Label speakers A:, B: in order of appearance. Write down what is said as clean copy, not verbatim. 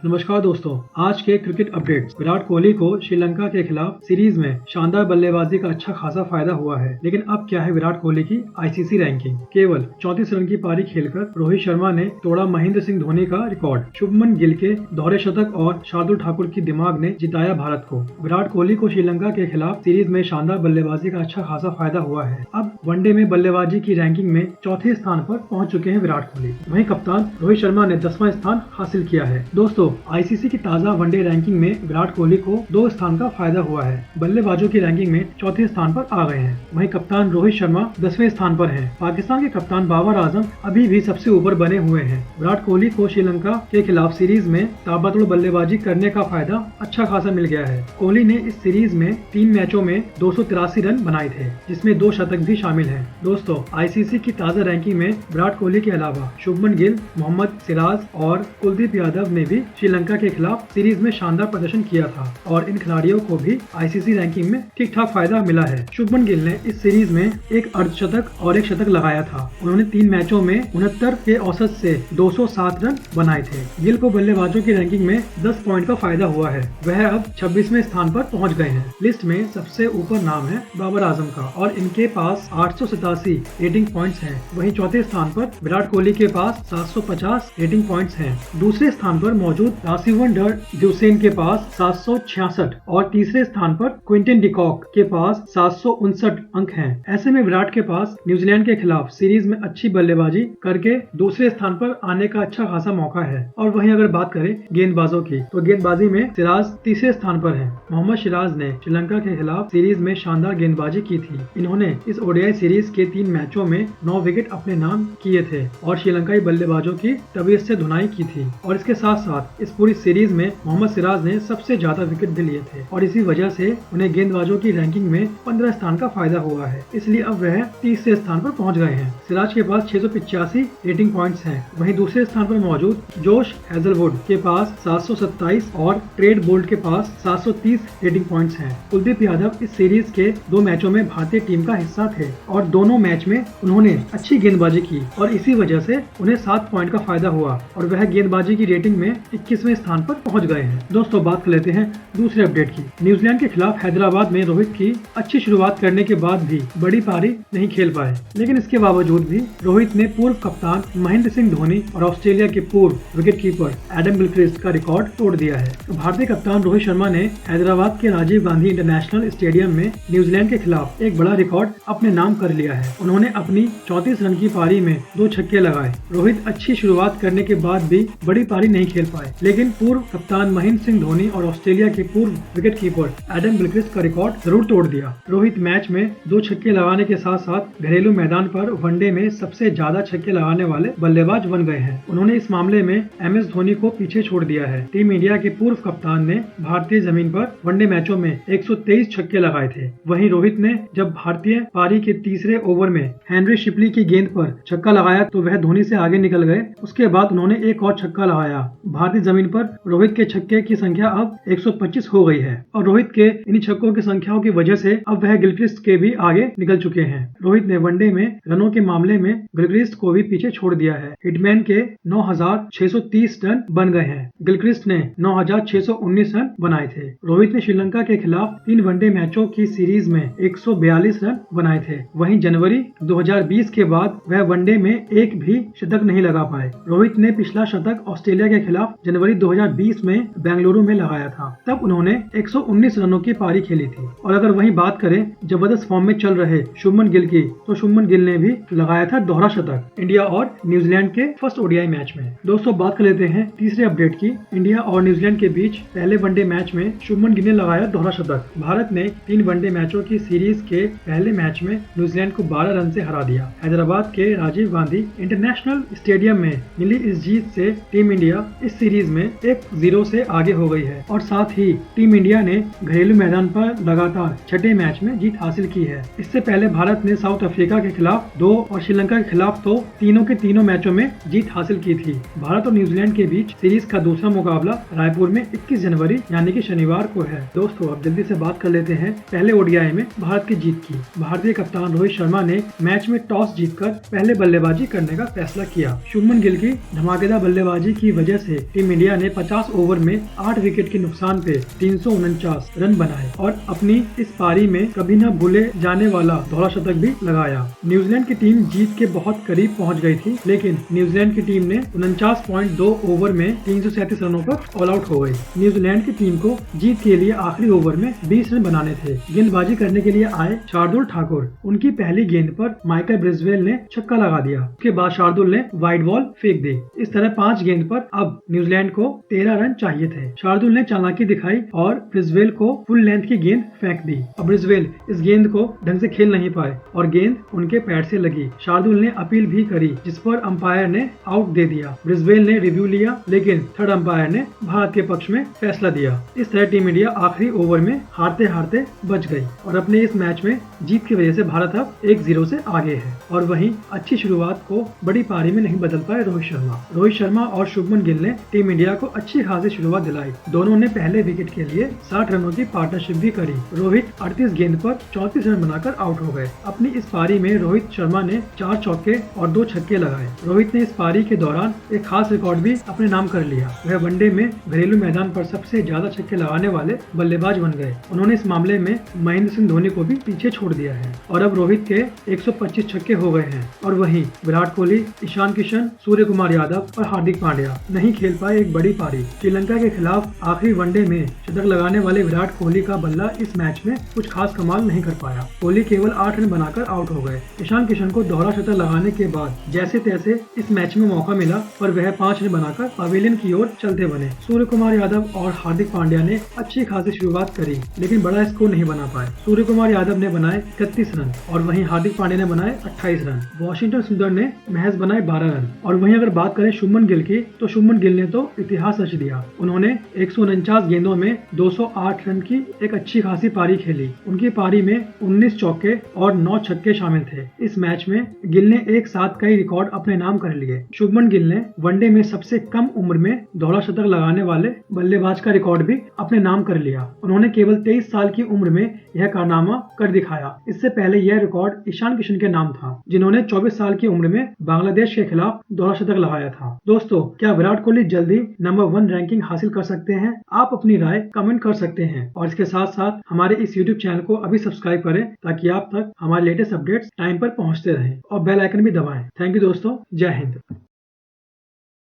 A: नमस्कार दोस्तों, आज के क्रिकेट अपडेट्स। विराट कोहली को श्रीलंका के खिलाफ सीरीज में शानदार बल्लेबाजी का अच्छा खासा फायदा हुआ है। लेकिन अब क्या है विराट कोहली की आईसीसी रैंकिंग। केवल 34 रन की पारी खेलकर रोहित शर्मा ने तोड़ा महेंद्र सिंह धोनी का रिकॉर्ड। शुभमन गिल के दोहरे शतक और शार्दुल ठाकुर की दिमाग ने जिताया भारत को। विराट कोहली को श्रीलंका के खिलाफ सीरीज में शानदार बल्लेबाजी का अच्छा खासा फायदा हुआ है। अब वनडे में बल्लेबाजी की रैंकिंग में चौथे स्थान पर पहुंच चुके हैं विराट कोहली। वहीं कप्तान रोहित शर्मा ने 10वां स्थान हासिल किया है। दोस्तों, आईसीसी की ताजा वनडे रैंकिंग में विराट कोहली को 2 स्थान का फायदा हुआ है। बल्लेबाजों की रैंकिंग में चौथे स्थान पर आ गए हैं। वहीं कप्तान रोहित शर्मा 10वें स्थान पर हैं। पाकिस्तान के कप्तान बाबर आजम अभी भी सबसे ऊपर बने हुए हैं। विराट कोहली को श्रीलंका के खिलाफ सीरीज में ताबड़तोड़ बल्लेबाजी करने का फायदा अच्छा खासा मिल गया है। कोहली ने इस सीरीज में 3 मैचों में 283 रन बनाए थे, जिसमें 2 शतक भी शामिल हैं। दोस्तों, आईसीसी की ताजा रैंकिंग में विराट कोहली के अलावा शुभमन गिल, मोहम्मद सिराज और कुलदीप यादव ने भी श्रीलंका के खिलाफ सीरीज में शानदार प्रदर्शन किया था और इन खिलाड़ियों को भी आईसीसी रैंकिंग में ठीक ठाक फायदा मिला है। शुभमन गिल ने इस सीरीज में एक अर्धशतक और एक शतक लगाया था। उन्होंने 3 मैचों में 69 के औसत से 207 रन बनाए थे। गिल को बल्लेबाजों की रैंकिंग में 10 पॉइंट का फायदा हुआ है। वह अब 26वें स्थान पर पहुंच गए हैं। लिस्ट में सबसे ऊपर नाम है बाबर आजम का और इनके पास 887 रेटिंग पॉइंट्स हैं। वहीं चौथे स्थान पर विराट कोहली के पास 750 रेटिंग पॉइंट्स हैं। दूसरे स्थान पर मौजूद राशिवन ड्यूसेन के पास 766 और तीसरे स्थान पर क्विंटन डिकॉक के पास 759 अंक हैं। ऐसे में विराट के पास न्यूजीलैंड के खिलाफ सीरीज में अच्छी बल्लेबाजी करके दूसरे स्थान पर आने का अच्छा खासा मौका है। और वहीं अगर बात करें गेंदबाजों की, तो गेंदबाजी में सिराज तीसरे स्थान पर है। मोहम्मद सिराज ने श्रीलंका के खिलाफ सीरीज में शानदार गेंदबाजी की थी। इन्होंने इस ओडीआई सीरीज के 3 मैचों में 9 विकेट अपने नाम किए थे और श्रीलंकाई बल्लेबाजों की तबीयत से धुनाई की थी। और इसके साथ साथ इस पूरी सीरीज में मोहम्मद सिराज ने सबसे ज्यादा विकेट भी लिए थे और इसी वजह से उन्हें गेंदबाजों की रैंकिंग में 15 स्थान का फायदा हुआ है। इसलिए अब वह तीसरे स्थान पर पहुंच गए हैं। सिराज के पास 685 रेटिंग पॉइंट्स हैं। वहीं दूसरे स्थान पर मौजूद जोश हेजलवुड के पास 727 और ट्रेड बोल्ट के पास 730 रेटिंग पॉइंट्स हैं। कुलदीप यादव इस सीरीज के 2 मैचों में भारतीय टीम का हिस्सा थे और दोनों मैच में उन्होंने अच्छी गेंदबाजी की और इसी वजह से उन्हें 7 पॉइंट का फायदा हुआ और वह गेंदबाजी की रेटिंग में 21वें स्थान पर पहुंच गए हैं। दोस्तों, बात कर लेते हैं दूसरे अपडेट की। न्यूजीलैंड के खिलाफ हैदराबाद में रोहित की अच्छी शुरुआत करने के बाद भी बड़ी पारी नहीं खेल पाए, लेकिन इसके बावजूद भी रोहित ने पूर्व कप्तान महेंद्र सिंह धोनी और ऑस्ट्रेलिया के पूर्व विकेटकीपर एडम गिलक्रिस्ट का रिकॉर्ड तोड़ दिया है। तो भारतीय कप्तान रोहित शर्मा ने हैदराबाद के राजीव गांधी इंटरनेशनल स्टेडियम में न्यूजीलैंड के खिलाफ एक बड़ा रिकॉर्ड अपने नाम कर लिया है। उन्होंने अपनी 34 रन की पारी में 2 छक्के लगाए। रोहित अच्छी शुरुआत करने के बाद भी बड़ी पारी नहीं खेल पाए, लेकिन पूर्व कप्तान महेंद्र सिंह धोनी और ऑस्ट्रेलिया के पूर्व विकेटकीपर एडम गिलक्रिस्ट का रिकॉर्ड जरूर तोड़ दिया। रोहित मैच में 2 छक्के लगाने के साथ साथ घरेलू मैदान पर वनडे में सबसे ज्यादा छक्के लगाने वाले बल्लेबाज बन गए हैं। उन्होंने इस मामले में एमएस धोनी को पीछे छोड़ दिया है। टीम इंडिया के पूर्व कप्तान ने भारतीय जमीन पर वनडे मैचों में 123 छक्के लगाए थे। वहीं रोहित ने जब भारतीय पारी के तीसरे ओवर में हेनरी शिपली की गेंद पर छक्का लगाया तो वह धोनी से आगे निकल गए। उसके बाद उन्होंने एक और छक्का लगाया। भारतीय जमीन पर रोहित के छक्के की संख्या अब 125 हो गई है और रोहित के इन छक्कों की संख्याओं की वजह से अब वह गिलक्रिस्ट के भी आगे निकल चुके हैं। रोहित ने वनडे में रनों के मामले में गिलक्रिस्ट को भी पीछे छोड़ दिया है। हिटमैन के 9,630 रन बन गए हैं। गिलक्रिस्ट ने 9,619 रन बनाए थे। रोहित ने श्रीलंका के खिलाफ 3 वनडे मैचों की सीरीज में 142 रन बनाए थे। वहीं जनवरी 2020 के बाद वह वनडे में एक भी शतक नहीं लगा पाए। रोहित ने पिछला शतक ऑस्ट्रेलिया के खिलाफ जनवरी 2020 में बेंगलुरु में लगाया था। तब उन्होंने 119 रनों की पारी खेली थी। और अगर वहीं बात करें जबरदस्त फॉर्म में चल रहे शुभमन गिल की, तो शुभमन गिल ने भी लगाया था दोहरा शतक इंडिया और न्यूजीलैंड के फर्स्ट ओडीआई मैच में। दोस्तों, बात कर लेते हैं तीसरे अपडेट की। इंडिया और न्यूजीलैंड के बीच पहले वनडे मैच में शुभमन गिल ने लगाया दोहरा शतक। भारत ने 3 वनडे मैचों की सीरीज के पहले मैच में न्यूजीलैंड को 12 रन से हरा दिया। हैदराबाद के राजीव गांधी इंटरनेशनल स्टेडियम में मिली इस जीत से टीम इंडिया इस सीरीज में 1-0 से आगे हो गई है और साथ ही टीम इंडिया ने घरेलू मैदान पर लगातार छठे मैच में जीत हासिल की है। इससे पहले भारत ने साउथ अफ्रीका के खिलाफ 2 और श्रीलंका के खिलाफ तो तीनों के तीनों मैचों में जीत हासिल की थी। भारत और न्यूजीलैंड के बीच सीरीज का दूसरा मुकाबला रायपुर में 21 जनवरी यानी कि शनिवार को है। दोस्तों, अब जल्दी से बात कर लेते हैं पहले ओडीआई में भारत की जीत की। भारतीय कप्तान रोहित शर्मा ने मैच में टॉस जीतकर पहले बल्लेबाजी करने का फैसला किया। शुभमन गिल की धमाकेदार बल्लेबाजी की वजह से टीम इंडिया ने 50 ओवर में 8 विकेट के नुकसान पे 349 रन बनाए और अपनी इस पारी में कभी न भूले जाने वाला दोहरा शतक भी लगाया। न्यूजीलैंड की टीम जीत के बहुत करीब पहुंच गई थी, लेकिन न्यूजीलैंड की टीम ने 49.2 ओवर में 337 रनों पर ऑल आउट हो गई। न्यूजीलैंड की टीम को जीत के लिए आखिरी ओवर में 20 रन बनाने थे। गेंदबाजी करने के लिए आए शार्दुल ठाकुर। उनकी पहली गेंद पर माइकल ब्रिजवेल ने छक्का लगा दिया। उसके बाद शार्दुल ने वाइड बॉल फेंक दी। इस तरह 5 गेंद पर अब न्यूजीलैंड को 13 रन चाहिए थे। शार्दुल ने चालाकी दिखाई और ब्रिजवेल को फुल लेंथ की गेंद फेंक दी। अब ब्रिजवेल इस गेंद को ढंग से खेल नहीं पाए और गेंद उनके पैर से लगी। शार्दुल ने अपील भी करी, जिस पर अंपायर ने आउट दे दिया। ब्रिजवेल ने रिव्यू लिया, लेकिन थर्ड अंपायर ने भारत के पक्ष में फैसला दिया। इस तरह टीम इंडिया आखिरी ओवर में हारते हारते बच गई और अपने इस मैच में जीत की वजह से भारत अब 1-0 से आगे है। और वहीं अच्छी शुरुआत को बड़ी पारी में नहीं बदल पाए रोहित शर्मा और शुभमन गिल ने टीम इंडिया को अच्छी खासी शुरुआत दिलाई। दोनों ने पहले विकेट के लिए 60 रनों की पार्टनरशिप भी करी। रोहित 38 गेंद पर 34 रन बनाकर आउट हो गए। अपनी इस पारी में रोहित शर्मा ने 4 चौके और 2 छक्के लगाए। रोहित ने इस पारी के दौरान एक खास रिकॉर्ड भी अपने नाम कर लिया। वह वनडे में घरेलू मैदान पर सबसे ज्यादा छक्के लगाने वाले बल्लेबाज बन गए। उन्होंने इस मामले में महेंद्र सिंह धोनी को भी पीछे छोड़ दिया है और अब रोहित के 125 छक्के हो गए हैं। और वहीं विराट कोहली, ईशान किशन, सूर्य कुमार यादव और हार्दिक पांड्या नहीं खेल पाए एक बड़ी पारी। श्रीलंका के खिलाफ आखिरी वनडे में शतक लगाने वाले विराट कोहली का बल्ला इस मैच में कुछ खास कमाल नहीं कर पाया। कोहली केवल 8 रन बनाकर आउट हो गए। ईशान किशन को दोहरा शतक लगाने के बाद जैसे तैसे इस मैच में मौका मिला, पर वह 5 रन बनाकर पवेलियन की ओर चलते बने। सूर्य कुमार यादव और हार्दिक पांड्या ने अच्छी खासी शुरुआत करी, लेकिन बड़ा स्कोर नहीं बना पाए। सूर्य कुमार यादव ने बनाए 31 रन और वहीं हार्दिक पांड्या ने बनाए 28 रन। वॉशिंगटन सुंदर ने महज बनाए 12 रन। और वहीं अगर बात करें शुभमन गिल की, तो शुभमन गिल ने तो इतिहास रच दिया। उन्होंने 149 गेंदों में 208 रन की एक अच्छी खासी पारी खेली। उनकी पारी में 19 चौके और 9 छक्के शामिल थे। इस मैच में गिल ने एक साथ कई रिकॉर्ड अपने नाम कर लिए। शुभमन गिल ने वनडे में सबसे कम उम्र में दोहरा शतक लगाने वाले बल्लेबाज का रिकॉर्ड भी अपने नाम कर लिया। उन्होंने केवल 23 साल की उम्र में यह कारनामा कर दिखाया। इससे पहले यह रिकॉर्ड ईशान किशन के नाम था, जिन्होंने 24 साल की उम्र में बांग्लादेश के खिलाफ दोहरा शतक लगाया था। दोस्तों, क्या विराट कोहली जल्दी नंबर 1 रैंकिंग हासिल कर सकते हैं? आप अपनी राय कमेंट कर सकते हैं और इसके साथ साथ हमारे इस YouTube चैनल को अभी सब्सक्राइब करें, ताकि आप तक हमारे लेटेस्ट अपडेट्स टाइम पर पहुंचते रहें और बेल आइकन भी दबाएं। थैंक यू दोस्तों, जय हिंद।